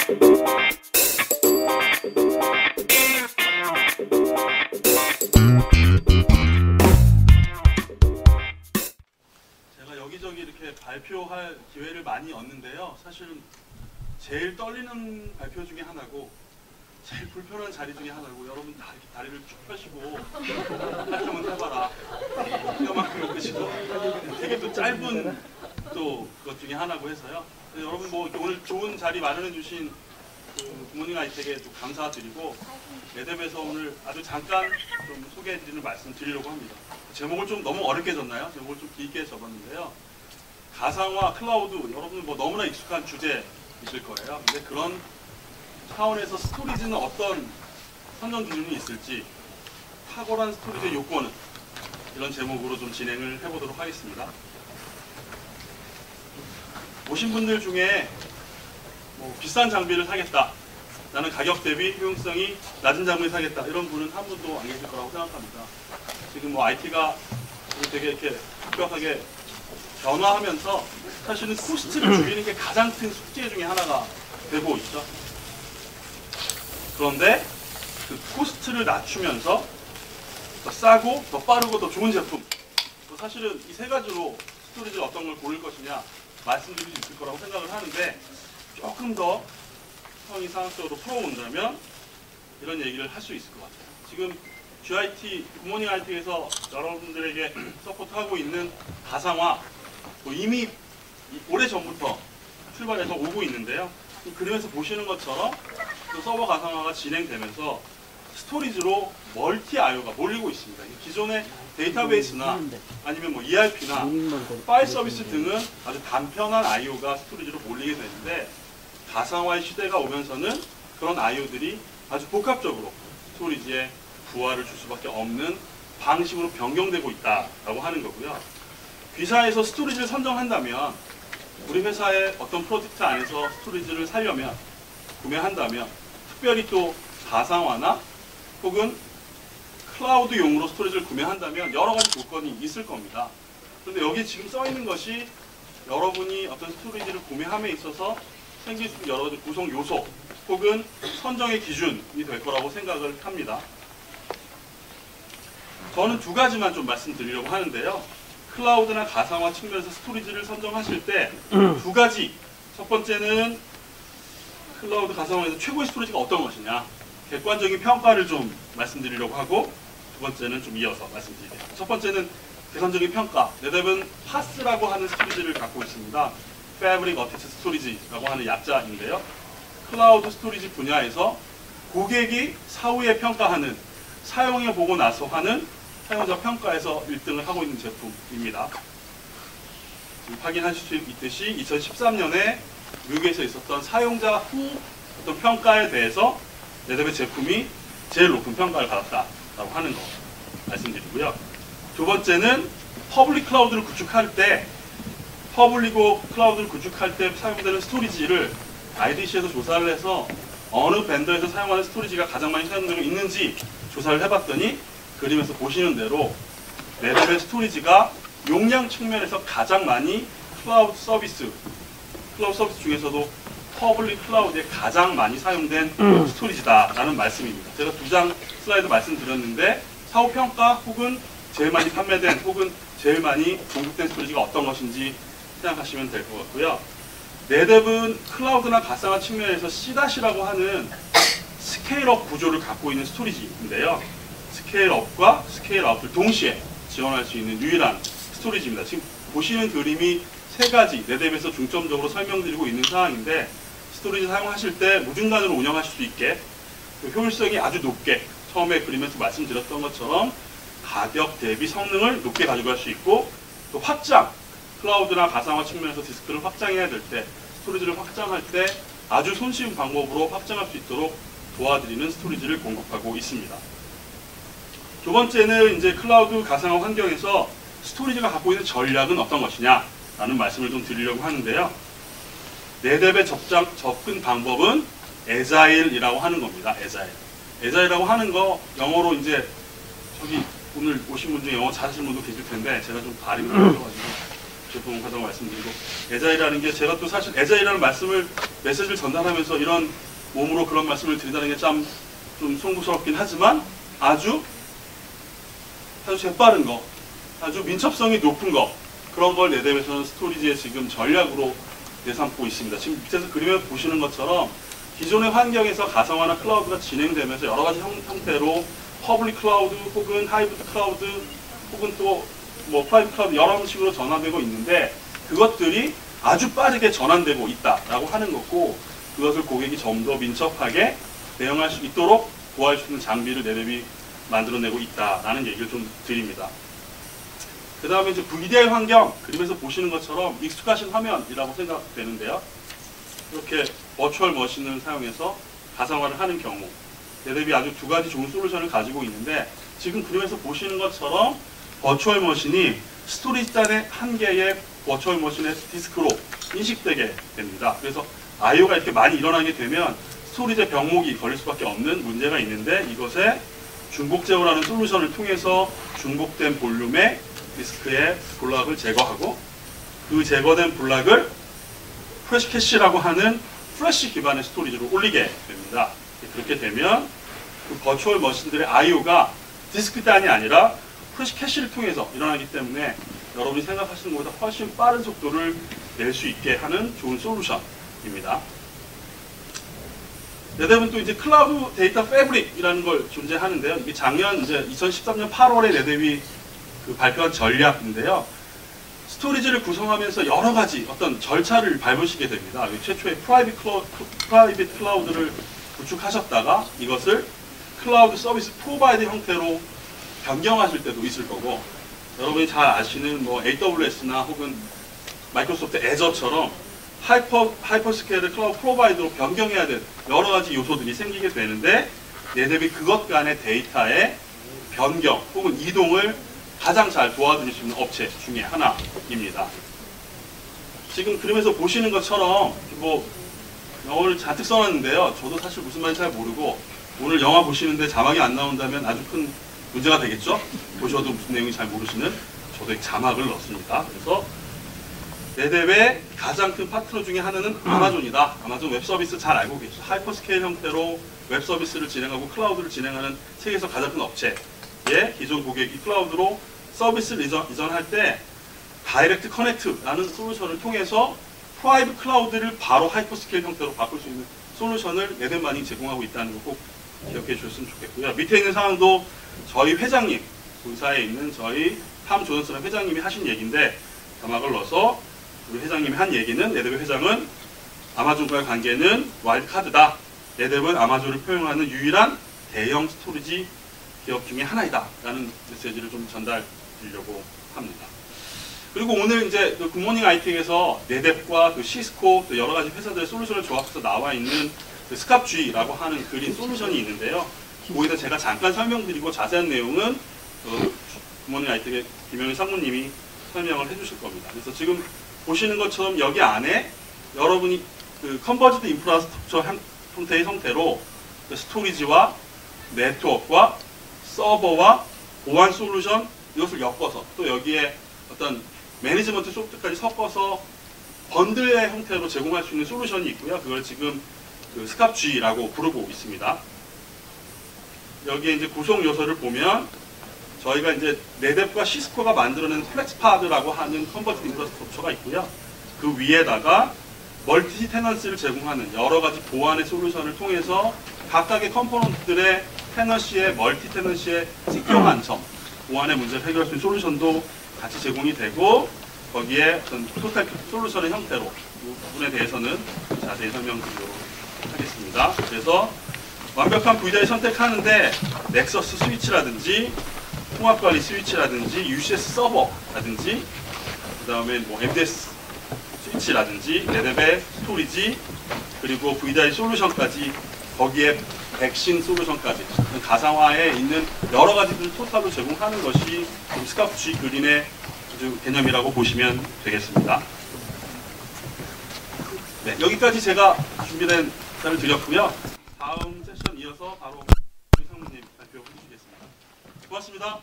제가 여기저기 이렇게 발표할 기회를 많이 얻는데요. 사실은 제일 떨리는 발표 중에 하나고 제일 불편한 자리 중에 하나고, 여러분 다 이렇게 다리를 쭉 펴시고 발표만 해봐라 이거만큼 끄시고 되게 또 짧은 또 것 중에 하나고 해서요. 여러분 뭐 오늘 좋은 자리 마련해 주신 그 굿모닝 아이텍에 또 감사드리고, 네뎁에서 오늘 아주 잠깐 좀 소개해 드리는 말씀 드리려고 합니다. 제목을 좀 너무 어렵게 줬나요? 제목을 좀 길게 적었는데요. 가상화, 클라우드, 여러분 뭐 너무나 익숙한 주제이실 거예요. 근데 그런 차원에서 스토리지는 어떤 선정 기준이 있을지, 탁월한 스토리지의 요건은, 이런 제목으로 좀 진행을 해보도록 하겠습니다. 오신 분들 중에 뭐 비싼 장비를 사겠다, 나는 가격 대비 효용성이 낮은 장비를 사겠다, 이런 분은 한 분도 안 계실 거라고 생각합니다. 지금 뭐 IT가 되게 이렇게 급격하게 변화하면서 사실은 코스트를 줄이는 게 가장 큰 숙제 중에 하나가 되고 있죠. 그런데 그 코스트를 낮추면서 더 싸고 더 빠르고 더 좋은 제품, 사실은 이 세 가지로 스토리지 어떤 걸 고를 것이냐 말씀드릴 수 있을 거라고 생각을 하는데, 조금 더 상황적으로 풀어본다면 이런 얘기를 할 수 있을 것 같아요. 지금 GIT, 굿모닝 IT에서 여러분들에게 서포트하고 있는 가상화, 뭐 이미 오래전부터 출발해서 오고 있는데요. 그림에서 보시는 것처럼 그 서버 가상화가 진행되면서 스토리지로 멀티 IO가 몰리고 있습니다. 기존의 데이터베이스나 아니면 뭐 ERP나 파일 서비스 등은 아주 단편한 IO가 스토리지로 몰리게 되는데, 가상화의 시대가 오면서는 그런 IO들이 아주 복합적으로 스토리지에 부하를 줄 수밖에 없는 방식으로 변경되고 있다라고 하는 거고요. 귀사에서 스토리지를 선정한다면, 우리 회사의 어떤 프로젝트 안에서 스토리지를 사려면, 구매한다면 특별히 또 가상화나 혹은 클라우드용으로 스토리지를 구매한다면 여러 가지 조건이 있을 겁니다. 그런데 여기 지금 써 있는 것이 여러분이 어떤 스토리지를 구매함에 있어서 생길 수 있는 여러 가지 구성 요소 혹은 선정의 기준이 될 거라고 생각을 합니다. 저는 두 가지만 좀 말씀드리려고 하는데요. 클라우드나 가상화 측면에서 스토리지를 선정하실 때 두 가지, 첫 번째는 클라우드 가상화에서 최고의 스토리지가 어떤 것이냐, 객관적인 평가를 좀 말씀드리려고 하고, 두 번째는 좀 이어서 말씀드리겠습니다. 첫 번째는 객관적인 평가. 네뎁은 파스라고 하는 스토리지를 갖고 있습니다. Fabric Attached Storage라고 하는 약자인데요. 클라우드 스토리지 분야에서 고객이 사후에 평가하는, 사용해보고 나서 하는 사용자 평가에서 1등을 하고 있는 제품입니다. 확인하실 수 있듯이 2013년에 미국에서 있었던 사용자 후 어떤 평가에 대해서 네뎁의 제품이 제일 높은 평가를 받았다라고 하는 거 말씀드리고요. 두 번째는 퍼블릭 클라우드를 구축할 때, 사용되는 스토리지를 IDC에서 조사를 해서 어느 벤더에서 사용하는 스토리지가 가장 많이 사용되고 있는지 조사를 해봤더니, 그림에서 보시는 대로 네뎁의 스토리지가 용량 측면에서 가장 많이 클라우드 서비스 중에서도 퍼블릭 클라우드에 가장 많이 사용된 스토리지다라는 말씀입니다. 제가 두 장 슬라이드 말씀드렸는데, 사후 평가 혹은 제일 많이 판매된 혹은 제일 많이 공급된 스토리지가 어떤 것인지 생각하시면 될 것 같고요. 네뎁은 클라우드나 가상화 측면에서 C-라고 하는 스케일업 구조를 갖고 있는 스토리지인데요. 스케일업과 스케일아웃을 동시에 지원할 수 있는 유일한 스토리지입니다. 지금 보시는 그림이 세 가지 네뎁에서 중점적으로 설명드리고 있는 상황인데, 스토리지 사용하실 때 무중단으로 운영하실 수 있게 그 효율성이 아주 높게, 처음에 그림에서 말씀드렸던 것처럼 가격 대비 성능을 높게 가져갈 수 있고, 또 확장, 클라우드나 가상화 측면에서 디스크를 확장해야 될 때, 스토리지를 확장할 때 아주 손쉬운 방법으로 확장할 수 있도록 도와드리는 스토리지를 공급하고 있습니다. 두 번째는 이제 클라우드 가상화 환경에서 스토리지가 갖고 있는 전략은 어떤 것이냐라는 말씀을 좀 드리려고 하는데요. 네뎁의 접근 방법은 에자일이라고 하는 겁니다. 에자일이라고 하는 거, 영어로 이제 저기 오늘 오신 분 중에 영어 잘하시는 분도 계실 텐데 제가 좀 발음이 어려가지고 죄송하다고 말씀드리고, 애자일이라는 게 제가 또 사실 애자일이라는 메시지를 전달하면서 이런 몸으로 그런 말씀을 드린다는 게 좀 송구스럽긴 하지만 아주 재빠른 거, 아주 민첩성이 높은 거, 그런 걸 네뎁에서는 스토리지의 지금 전략으로 내삼고 있습니다. 지금 밑에서 그림을 보시는 것처럼 기존의 환경에서 가상화나 클라우드가 진행되면서 여러 가지 형태로 퍼블릭 클라우드 혹은 하이브리드 클라우드 혹은 또 뭐 프라이빗 클라우드 여러 식으로 전환되고 있는데, 그것들이 아주 빠르게 전환되고 있다라고 하는 거고, 그것을 고객이 좀 더 민첩하게 대응할 수 있도록 도와줄 수 있는 장비를 네뎁이 만들어내고 있다라는 얘기를 좀 드립니다. 그 다음에 이제 VDI 환경, 그림에서 보시는 것처럼 익숙하신 화면이라고 생각되는데요. 이렇게 버추얼 머신을 사용해서 가상화를 하는 경우, 네뎁이 아주 두 가지 좋은 솔루션을 가지고 있는데, 지금 그림에서 보시는 것처럼 버추얼 머신이 스토리지 단의 한 개의 버추얼 머신의 디스크로 인식되게 됩니다. 그래서 I/O가 이렇게 많이 일어나게 되면 스토리지의 병목이 걸릴 수밖에 없는 문제가 있는데, 이것에 중복 제어라는 솔루션을 통해서 중복된 볼륨의 디스크의 블락을 제거하고, 그 제거된 블락을 프레시 캐시라고 하는 프레시 기반의 스토리지로 올리게 됩니다. 그렇게 되면 그 버추얼 머신들의 I/O가 디스크 단이 아니라 프레시 캐시를 통해서 일어나기 때문에 여러분이 생각하시는 것보다 훨씬 빠른 속도를 낼 수 있게 하는 좋은 솔루션입니다. 네뎁은 또 이제 클라우드 데이터 패브릭이라는 걸 존재하는데요. 이게 작년 이제 2013년 8월에 네뎁이 발표한 전략인데요. 스토리지를 구성하면서 여러 가지 어떤 절차를 밟으시게 됩니다. 최초에 프라이빗 클라우드를 구축하셨다가 이것을 클라우드 서비스 프로바이더 형태로 변경하실 때도 있을 거고, 여러분이 잘 아시는 뭐 AWS나 혹은 마이크로소프트 애저처럼 하이퍼스케일을 클라우드 프로바이더로 변경해야 될 여러 가지 요소들이 생기게 되는데, 네뎁이 그것 간의 데이터의 변경 혹은 이동을 가장 잘 도와줄 수 있는 업체 중에 하나입니다. 지금 그림에서 보시는 것처럼 뭐 영어를 잔뜩 써놨는데요. 저도 사실 무슨 말인지 잘 모르고, 오늘 영화 보시는데 자막이 안 나온다면 아주 큰 문제가 되겠죠? 보셔도 무슨 내용인지 잘 모르시는 저도 자막을 넣었습니다. 그래서 네뎁의 가장 큰 파트너 중에 하나는 아마존이다. 아마존 웹 서비스 잘 알고 계시죠? 하이퍼스케일 형태로 웹 서비스를 진행하고 클라우드를 진행하는 세계에서 가장 큰 업체의 기존 고객이 클라우드로 서비스를 이전할 때 다이렉트 커넥트라는 솔루션을 통해서 프라이빗 클라우드를 바로 하이퍼스케일 형태로 바꿀 수 있는 솔루션을 네뎁만이 제공하고 있다는 거 꼭 기억해 주셨으면 좋겠고요. 밑에 있는 상황도 저희 회장님, 본사에 있는 저희 탐 조던스라는 회장님이 하신 얘기인데, 자막을 넣어서 우리 회장님이 한 얘기는, 네뎁의 회장은 아마존과의 관계는 와일드카드다. 네뎁은 아마존을 표현하는 유일한 대형 스토리지 기업 중에 하나이다. 라는 메시지를 좀 전달드리려고 합니다. 그리고 오늘 이제 그 굿모닝 IT에서 네뎁과 그 시스코 또 여러 가지 회사들의 솔루션을 조합해서 나와 있는 그 스캅G라고 하는 그린 솔루션이 있는데요. 거기다 제가 잠깐 설명드리고 자세한 내용은 굿모닝 IT의 김영희 상무님이 설명을 해주실 겁니다. 그래서 지금 보시는 것처럼 여기 안에 여러분이 그 컨버지드 인프라스트럭처 형태의 형태로 그 스토리지와 네트워크와 서버와 보안 솔루션 이것을 엮어서 또 여기에 어떤 매니지먼트 소프트까지 섞어서 번들의 형태로 제공할 수 있는 솔루션이 있고요. 그걸 지금 그 스캅G라고 부르고 있습니다. 여기에 이제 구성 요소를 보면 저희가 이제 네뎁과 시스코가 만들어낸 플렉스파드라고 하는 컨버지드 인프라스트럭처가 있고요. 그 위에다가 멀티 테넌시를 제공하는 여러 가지 보안의 솔루션을 통해서 각각의 컴포넌트들의 테넌시의 멀티 테넌시의 특정한 점, 보안의 문제를 해결할 수 있는 솔루션도 같이 제공이 되고, 거기에 어떤 토탈 솔루션의 형태로 이 부분에 대해서는 자세히 설명드리도록 하겠습니다. 그래서 완벽한 VDI 선택하는데 넥서스 스위치라든지 통합관리 스위치라든지 UCS 서버라든지 그 다음에 뭐 MDS 스위치라든지 네뎁의 스토리지 그리고 VDI 솔루션까지 거기에 백신 솔루션까지 가상화에 있는 여러 가지들 토탈로 제공하는 것이 스캅G 그린의 개념이라고 보시면 되겠습니다. 네, 여기까지 제가 준비된 답을 드렸고요. 다음 세션 이어서 바로 우리 상무님 발표해 주시겠습니다. 고맙습니다.